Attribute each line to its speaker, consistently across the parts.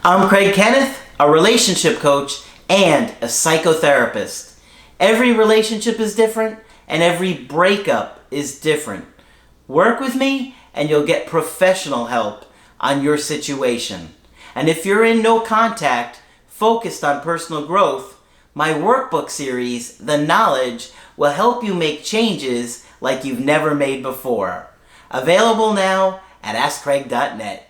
Speaker 1: I'm Craig Kenneth, a relationship coach and a psychotherapist. Every relationship is different and every breakup is different. Work with me and you'll get professional help on your situation. And if you're in no contact, focused on personal growth, my workbook series, The Knowledge, will help you make changes like you've never made before. Available now at AskCraig.net.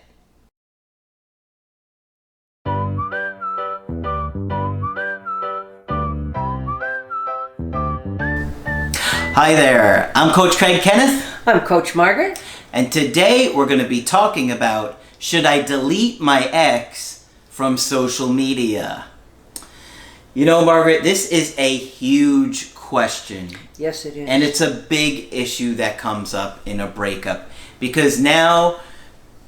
Speaker 1: Hi there, I'm Coach Craig Kenneth.
Speaker 2: I'm Coach Margaret.
Speaker 1: And today we're going to be talking about, should I delete my ex from social media? You know, Margaret, this is a huge question.
Speaker 2: Yes, it is.
Speaker 1: And it's a big issue that comes up in a breakup because now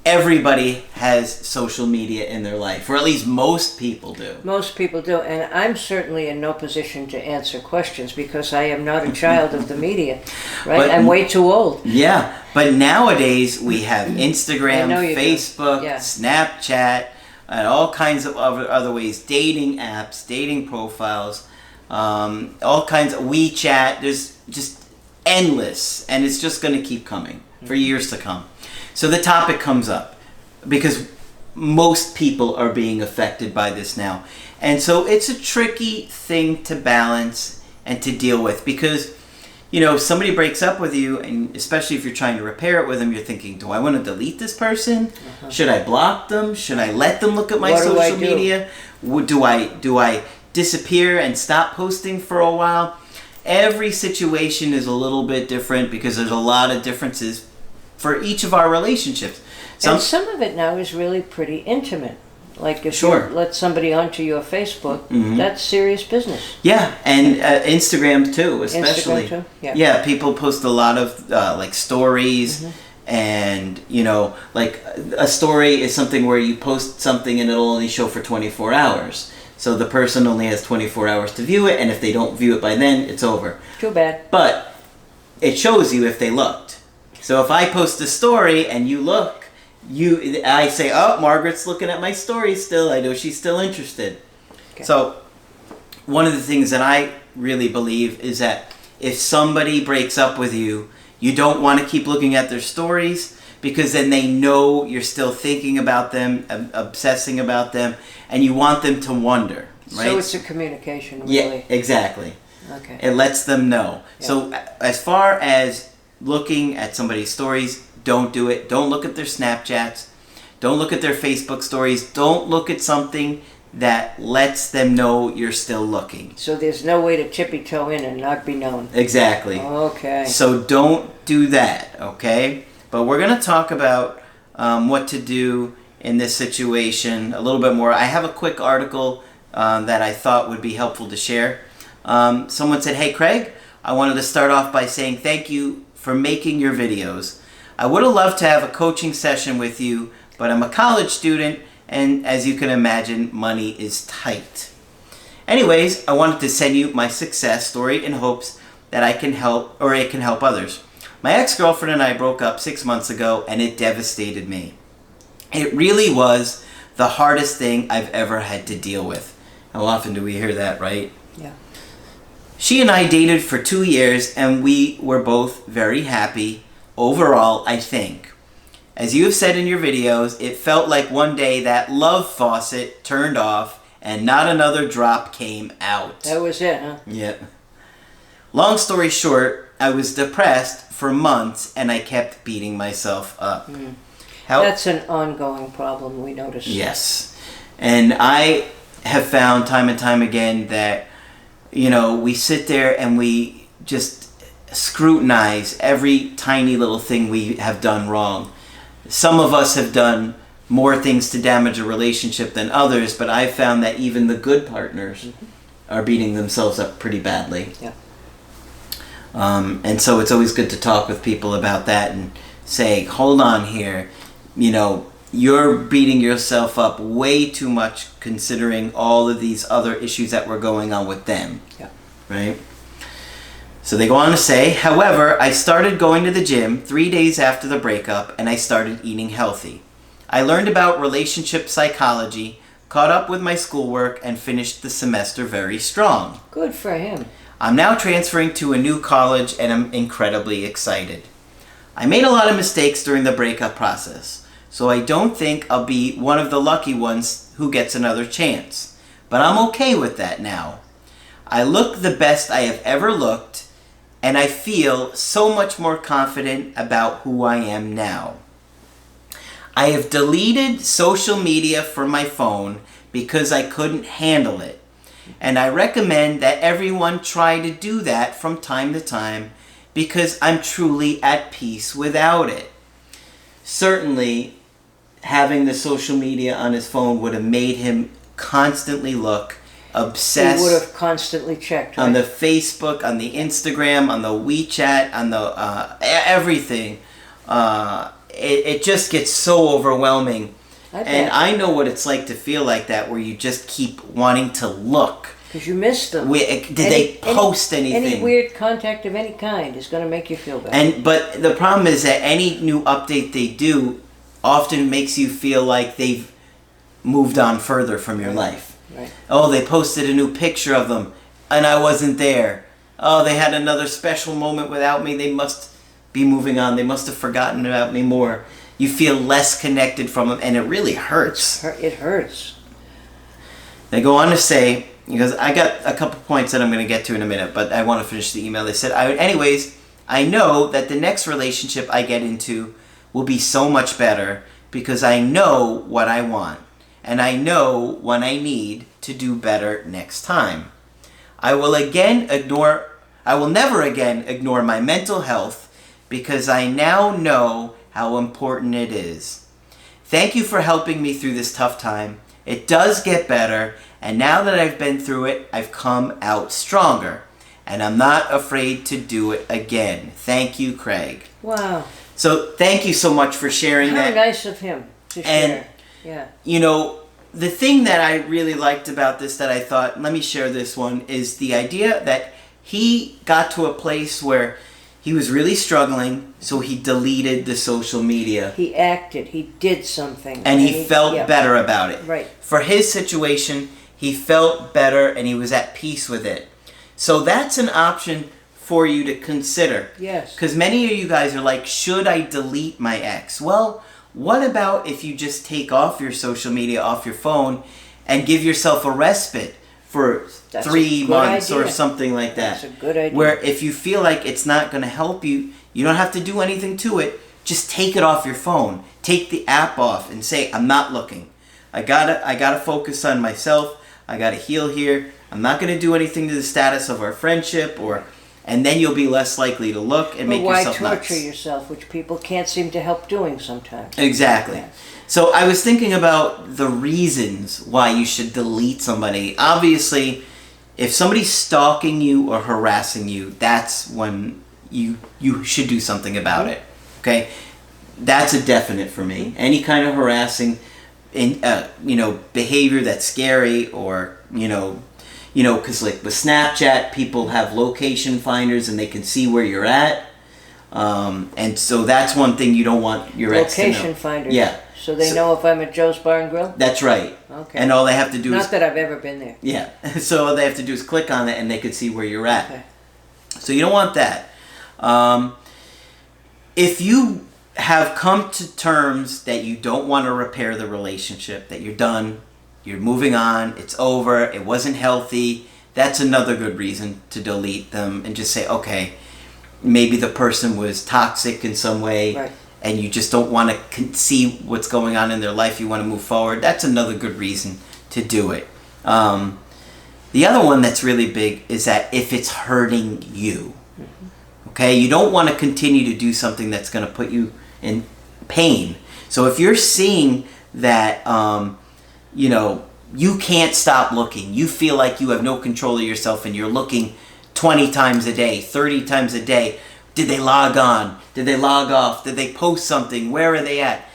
Speaker 1: everybody has social media in their life, or at least most people do.
Speaker 2: Most people do, and I'm certainly in no position to answer questions because I am not a child of the media, right?
Speaker 1: But,
Speaker 2: I'm way too old.
Speaker 1: Yeah, but nowadays we have Instagram, Facebook,
Speaker 2: Yeah.
Speaker 1: Snapchat, and all kinds of other ways, dating apps, dating profiles, all kinds of WeChat. There's just endless, and it's just going to keep coming for years to come. So the topic comes up because most people are being affected by this now. And so it's a tricky thing to balance and to deal with because, you know, if somebody breaks up with you, and especially if you're trying to repair it with them, you're thinking, do I want to delete this person? Should I block them? Should I let them look at my social media? Do I disappear and stop posting for a while? Every situation is a little bit different because there's a lot of differences for each of our relationships.
Speaker 2: And some of it now is really pretty intimate. Like if you let somebody onto your Facebook, that's serious business.
Speaker 1: Yeah, and Instagram too, especially.
Speaker 2: Instagram too?
Speaker 1: Yeah, people post a lot of like stories, and you know, like a story is something where you post something and it'll only show for 24 hours. So the person only has 24 hours to view it, and if they don't view it by then, it's over.
Speaker 2: Too bad.
Speaker 1: But it shows you if they looked. So if I post a story and you look, I say, oh, Margaret's looking at my story still. I know she's still interested. Okay. So one of the things that I really believe is that if somebody breaks up with you, you don't want to keep looking at their stories because then they know you're still thinking about them, obsessing about them, and you want them to wonder, right?
Speaker 2: So it's a communication, really.
Speaker 1: Yeah, exactly.
Speaker 2: Okay.
Speaker 1: It lets them know.
Speaker 2: Yeah.
Speaker 1: So as far as looking at somebody's stories, don't do it. Don't look at their Snapchats. Don't look at their Facebook stories. Don't look at something that lets them know you're still looking.
Speaker 2: So there's no way to tippy-toe in and not be known.
Speaker 1: Exactly.
Speaker 2: Okay.
Speaker 1: So don't do that, okay? But we're going to talk about what to do in this situation a little bit more. I have a quick article that I thought would be helpful to share. Someone said, hey, Craig, I wanted to start off by saying thank you for making your videos. I would have loved to have a coaching session with you, but I'm a college student, and as you can imagine, money is tight. Anyways, I wanted to send you my success story in hopes that I can help, or it can help others. My ex-girlfriend and I broke up 6 months ago, and it devastated me. It really was the hardest thing I've ever had to deal with. How often do we hear that, right?
Speaker 2: Yeah.
Speaker 1: She and I dated for 2 years, and we were both very happy overall, I think. As you have said in your videos, it felt like one day that love faucet turned off and not another drop came out.
Speaker 2: That was it, huh?
Speaker 1: Yeah. Long story short, I was depressed for months and I kept beating myself up.
Speaker 2: That's an ongoing problem, we notice.
Speaker 1: Yes. And I have found time and time again that, you know, we sit there and we just scrutinize every tiny little thing we have done wrong. Some of us have done more things to damage a relationship than others, but I've found that even the good partners are beating themselves up pretty badly.
Speaker 2: Yeah.
Speaker 1: And so it's always good to talk with people about that and say, hold on here, you know, you're beating yourself up way too much considering all of these other issues that were going on with them.
Speaker 2: Yeah.
Speaker 1: Right? So they go on to say, however, I started going to the gym 3 days after the breakup and I started eating healthy. I learned about relationship psychology, caught up with my schoolwork, and finished the semester very strong.
Speaker 2: Good for him.
Speaker 1: I'm now transferring to a new college and I'm incredibly excited. I made a lot of mistakes during the breakup process, so I don't think I'll be one of the lucky ones who gets another chance. But I'm okay with that now. I look the best I have ever looked, and I feel so much more confident about who I am now. I have deleted social media from my phone because I couldn't handle it. And I recommend that everyone try to do that from time to time because I'm truly at peace without it. Certainly, having the social media on his phone would have made him constantly look obsessed.
Speaker 2: He would have constantly checked, right?
Speaker 1: On the Facebook, on the Instagram, on the WeChat, on the everything. It just gets so overwhelming. And I know what it's like to feel like that, where you just keep wanting to look.
Speaker 2: Because you missed them.
Speaker 1: Did they post anything?
Speaker 2: Any weird contact of any kind is going to make you feel bad.
Speaker 1: But the problem is that any new update they do often makes you feel like they've moved on further from your life.
Speaker 2: Right.
Speaker 1: Oh, they posted a new picture of them, and I wasn't there. Oh, they had another special moment without me. They must be moving on. They must have forgotten about me more. You feel less connected from them, and it really hurts.
Speaker 2: It hurts.
Speaker 1: They go on to say, because I got a couple points that I'm going to get to in a minute, but I want to finish the email. They said, anyways, I know that the next relationship I get into will be so much better because I know what I want, and I know what I need to do better next time. I will never again ignore my mental health because I now know how important it is. Thank you for helping me through this tough time. It does get better, and now that I've been through it, I've come out stronger, and I'm not afraid to do it again. Thank you, Craig.
Speaker 2: Wow.
Speaker 1: So thank you so much for sharing that.
Speaker 2: How nice of him to share. Yeah.
Speaker 1: You know, the thing that I really liked about this that I thought, let me share this one, is the idea that he got to a place where he was really struggling, so he deleted the social media.
Speaker 2: He acted. He did something.
Speaker 1: And he felt better about it.
Speaker 2: Right.
Speaker 1: For his situation, he felt better and he was at peace with it. So that's an option for you to consider.
Speaker 2: Yes.
Speaker 1: Because many of you guys are like, should I delete my ex? Well, what about if you just take off your social media off your phone and give yourself a respite for 3 months or something like that?
Speaker 2: That's a good idea.
Speaker 1: Where if you feel like it's not going to help you, you don't have to do anything to it. Just take it off your phone. Take the app off and say, I'm not looking. I gotta focus on myself. I gotta heal here. I'm not going to do anything to the status of our friendship, and then you'll be less likely to look and make yourself nuts.
Speaker 2: Why torture yourself, which people can't seem to help doing sometimes.
Speaker 1: Exactly. Yeah. So I was thinking about the reasons why you should delete somebody. Obviously, if somebody's stalking you or harassing you, that's when you should do something about it. Okay? That's a definite for me. Any kind of harassing behavior that's scary, or because like with Snapchat, people have location finders and they can see where you're at, and so that's one thing you don't want your ex to know.
Speaker 2: Location finders.
Speaker 1: Yeah.
Speaker 2: So they know if I'm at Joe's Bar and Grill?
Speaker 1: That's right.
Speaker 2: Okay.
Speaker 1: And all they have to do is...
Speaker 2: Not that I've ever been there.
Speaker 1: Yeah. So all they have to do is click on it and they can see where you're at. Okay. So you don't want that. If you have come to terms that you don't want to repair the relationship, that you're done, you're moving on, it's over, it wasn't healthy, that's another good reason to delete them and just say, okay, maybe the person was toxic in some way.
Speaker 2: Right.
Speaker 1: And you just don't want to see what's going on in their life, you want to move forward, that's another good reason to do it. The other one that's really big is that if it's hurting you, okay, you don't want to continue to do something that's going to put you in pain. So if you're seeing that, you can't stop looking, you feel like you have no control of yourself and you're looking 20 times a day, 30 times a day, did they log on? Did they log off? Did they post something? Where are they at?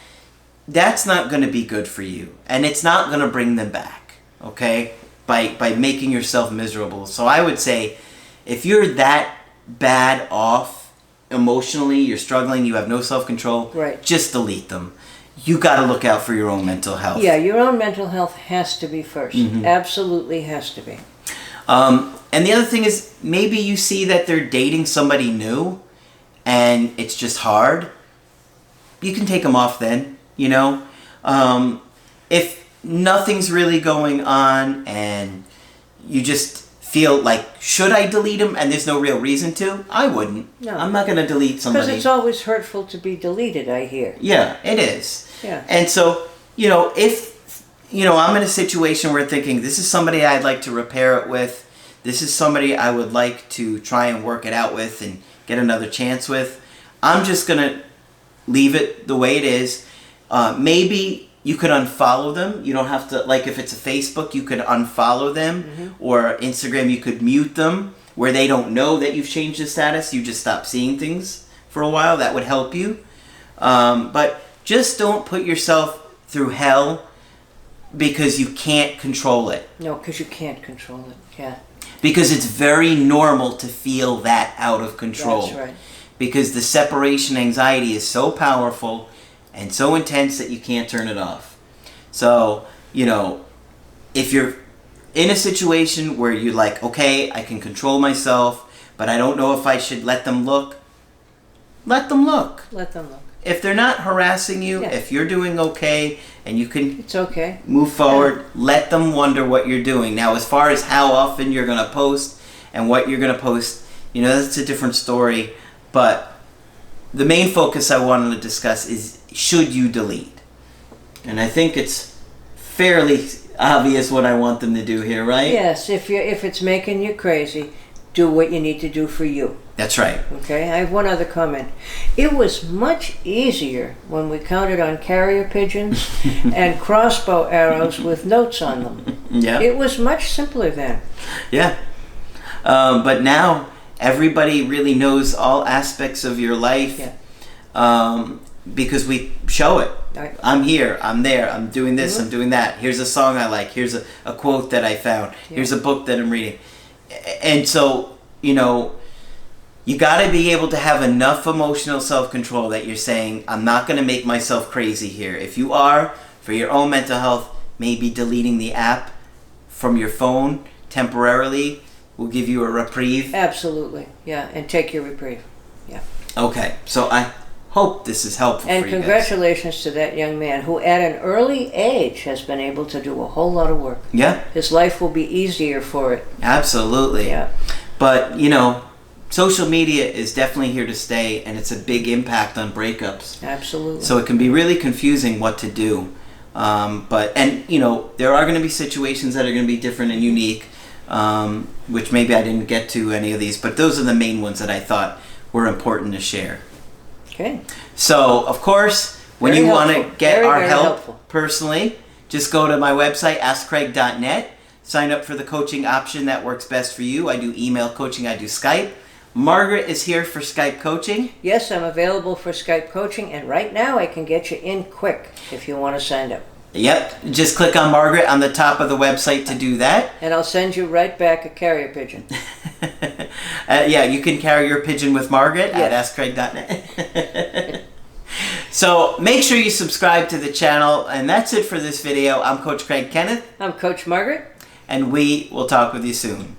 Speaker 1: That's not going to be good for you. And it's not going to bring them back, okay? By making yourself miserable. So I would say, if you're that bad off emotionally, you're struggling, you have no self-control,
Speaker 2: right,
Speaker 1: just delete them. you got to look out for your own mental health.
Speaker 2: Yeah, your own mental health has to be first. Absolutely has to be.
Speaker 1: And the other thing is, maybe you see that they're dating somebody new and it's just hard. You can take them off then, you know. If nothing's really going on and you just feel like, should I delete them? And there's no real reason to, I wouldn't. No. I'm not going to delete somebody.
Speaker 2: Because it's always hurtful to be deleted, I hear.
Speaker 1: Yeah, it is.
Speaker 2: Yeah.
Speaker 1: And so, you know, if, you know, I'm in a situation where thinking, this is somebody I'd like to repair it with, this is somebody I would like to try and work it out with and get another chance with, I'm just going to leave it the way it is. Maybe you could unfollow them. You don't have to, like if it's a Facebook, you could unfollow them. Or Instagram, you could mute them where they don't know that you've changed the status. You just stop seeing things for a while. That would help you. But just don't put yourself through hell because you can't control it.
Speaker 2: No, because you can't control it. Yeah.
Speaker 1: Because it's very normal to feel that out of control.
Speaker 2: That's right.
Speaker 1: Because the separation anxiety is so powerful and so intense that you can't turn it off. So, you know, if you're in a situation where you're like, okay, I can control myself, but I don't know if I should let them look, let them look.
Speaker 2: Let them look.
Speaker 1: If they're not harassing you, if you're doing okay and you can
Speaker 2: it's okay.
Speaker 1: Move forward, let them wonder what you're doing. Now, as far as how often you're going to post and what you're going to post, you know, that's a different story. But the main focus I wanted to discuss is, should you delete? And I think it's fairly obvious what I want them to do here, right?
Speaker 2: Yes, if it's making you crazy, do what you need to do for you.
Speaker 1: That's right.
Speaker 2: Okay, I have one other comment. It was much easier when we counted on carrier pigeons and crossbow arrows with notes on them.
Speaker 1: Yeah.
Speaker 2: It was much simpler then.
Speaker 1: Yeah. But now everybody really knows all aspects of your life.
Speaker 2: Yeah.
Speaker 1: Because we show it.
Speaker 2: Right.
Speaker 1: I'm here, I'm there, I'm doing this, I'm doing that. Here's a song I like. Here's a quote that I found. Yeah. Here's a book that I'm reading. And so, you know, you got to be able to have enough emotional self-control that you're saying, I'm not going to make myself crazy here. If you are, for your own mental health, maybe deleting the app from your phone temporarily will give you a reprieve.
Speaker 2: Absolutely, yeah, and take your reprieve. Yeah.
Speaker 1: Okay, so I hope this is helpful for you guys.
Speaker 2: And congratulations to that young man who at an early age has been able to do a whole lot of work.
Speaker 1: Yeah.
Speaker 2: His life will be easier for it.
Speaker 1: Absolutely.
Speaker 2: Yeah.
Speaker 1: But, you know, social media is definitely here to stay, and it's a big impact on breakups.
Speaker 2: Absolutely.
Speaker 1: So it can be really confusing what to do. And, you know, there are going to be situations that are going to be different and unique, which maybe I didn't get to any of these, but those are the main ones that I thought were important to share.
Speaker 2: Okay.
Speaker 1: So, of course, when you want to get our help
Speaker 2: helpful.
Speaker 1: Personally, just go to my website, askcraig.net. Sign up for the coaching option that works best for you. I do email coaching, I do Skype. Margaret is here for Skype coaching.
Speaker 2: Yes, I'm available for Skype coaching, and right now I can get you in quick if you want to sign up.
Speaker 1: Yep, just click on Margaret on the top of the website to do that.
Speaker 2: And I'll send you right back a carrier pigeon.
Speaker 1: Yeah, you can carry your pigeon with Margaret at askcraig.net. So make sure you subscribe to the channel, and that's it for this video. I'm Coach Craig Kenneth.
Speaker 2: I'm Coach Margaret.
Speaker 1: And we will talk with you soon.